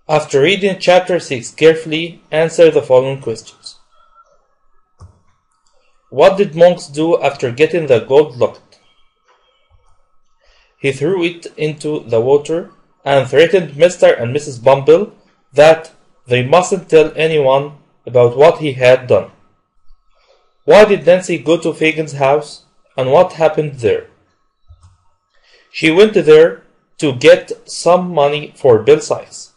After reading chapter 6 carefully, answer the following questions. What did monks do after getting the gold locket? He threw it into the water and threatened Mr. and Mrs. Bumble that they mustn't tell anyone about what he had done. Why did Nancy go to Fagin's house and what happened there? She went there to get some money for Bill Sykes.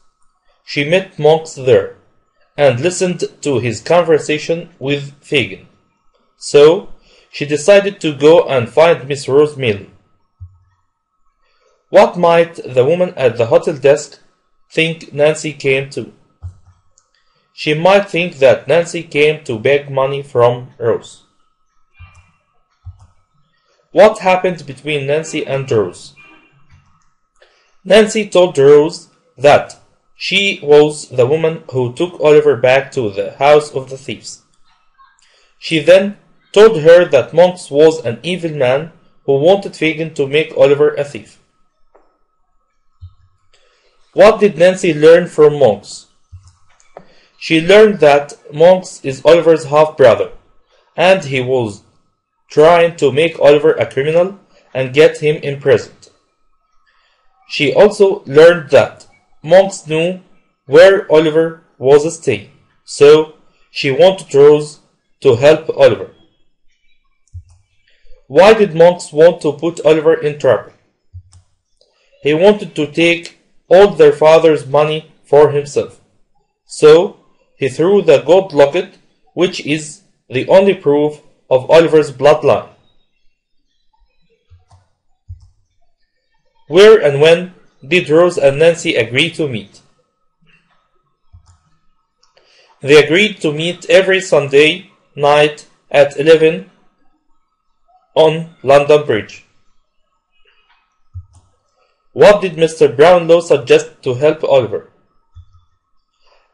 She met monks there and listened to his conversation with Fagin. So she decided to go and find Miss Rose Milne. What might the woman at the hotel desk think Nancy came to? She might think that Nancy came to beg money from Rose. What happened between Nancy and Rose? Nancy told Rose that she was the woman who took Oliver back to the house of the thieves. She then told her that Monks was an evil man who wanted Fagin to make Oliver a thief. What did Nancy learn from Monks? She learned that Monks is Oliver's half-brother, and he was trying to make Oliver a criminal and get him imprisoned. She also learned that Monks knew where Oliver was staying, so she wanted Rose to help Oliver. Why did Monks want to put Oliver in trouble? He wanted to take all their father's money for himself, so he threw the gold locket, which is the only proof of Oliver's bloodline. Where and when did Rose and Nancy agree to meet? They agreed to meet every Sunday night at 11 on London Bridge. What did Mr. Brownlow suggest to help Oliver?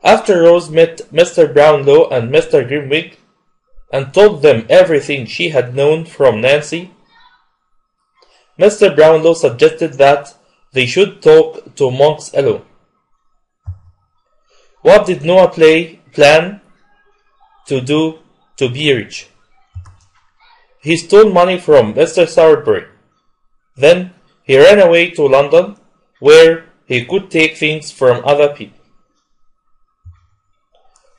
After Rose met Mr. Brownlow and Mr. Grimwig and told them everything she had known from Nancy, Mr. Brownlow suggested that they should talk to Monks alone. What did Noah plan to do to be rich? He stole money from Mr. Sowerberry. Then he ran away to London, where he could take things from other people.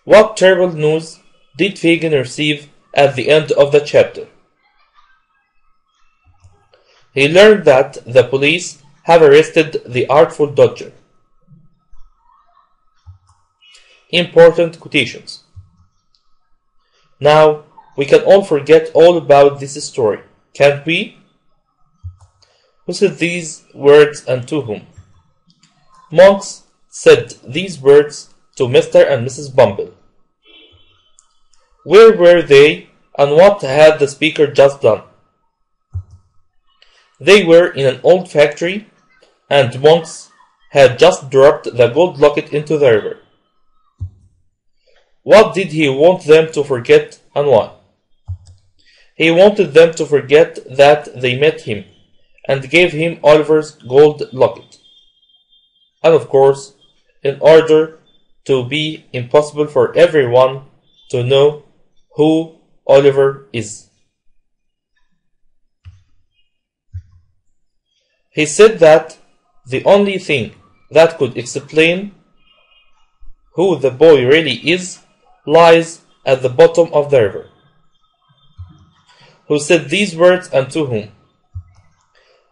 What terrible news did Fagin receive at the end of the chapter? He learned that the police have arrested the Artful Dodger. Important quotations. Now, we can all forget all about this story, can't we? Who said these words and to whom? Monks said these words to Mr. and Mrs. Bumble. Where were they and what had the speaker just done? They were in an old factory and Monks had just dropped the gold locket into the river. What did he want them to forget and why? He wanted them to forget that they met him and gave him Oliver's gold locket. And of course, in order to be impossible for everyone to know who Oliver is. He said that the only thing that could explain who the boy really is lies at the bottom of the river. Who said these words and to whom?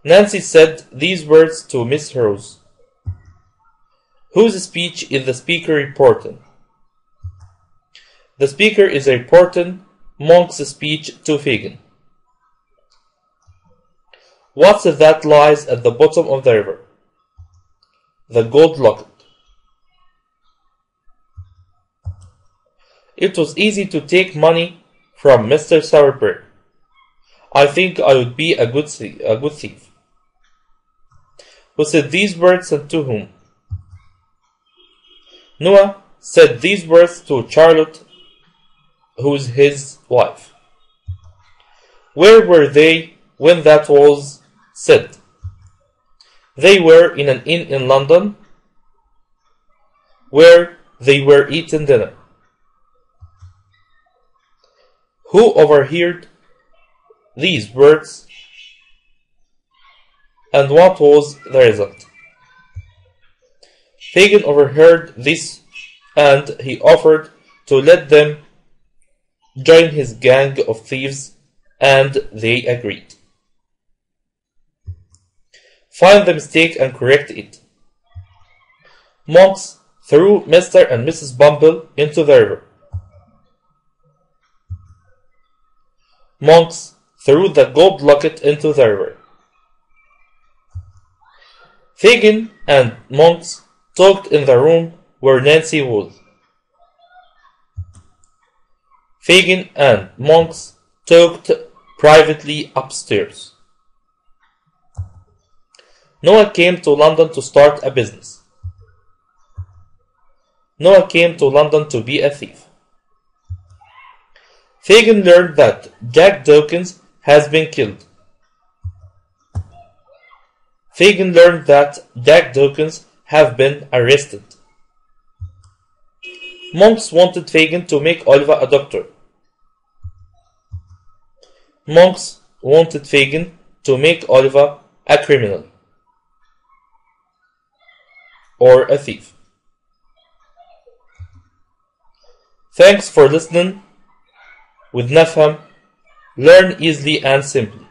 Nancy said these words to Miss Rose. Whose speech is the speaker reporting? The speaker is reporting Monk's speech to Fagin. What's that lies at the bottom of the river? The gold locket. It was easy to take money from Mr. Sowerberry. I think I would be a good thief. Who said these words and to whom? Noah said these words to Charlotte, who's his wife. Where were they when that was said? They were in an inn in London. where they were eating dinner. Who overheard these words, and what was the result? Fagin overheard this, and he offered to let them join his gang of thieves, and they agreed. Find the mistake and correct it. Monks threw Mr. and Mrs. Bumble into the river. Monks threw the gold locket into the river. Fagin and Monks talked in the room where Nancy was. Fagin and Monks talked privately upstairs. Noah came to London to start a business. Noah came to London to be a thief. Fagin learned that Jack Dawkins has been killed. Fagin learned that Jack Dawkins have been arrested. Monks wanted Fagin to make Oliver a doctor. Monks wanted Fagin to make Oliver a criminal or a thief. Thanks for listening. With Nafham, learn easily and simply.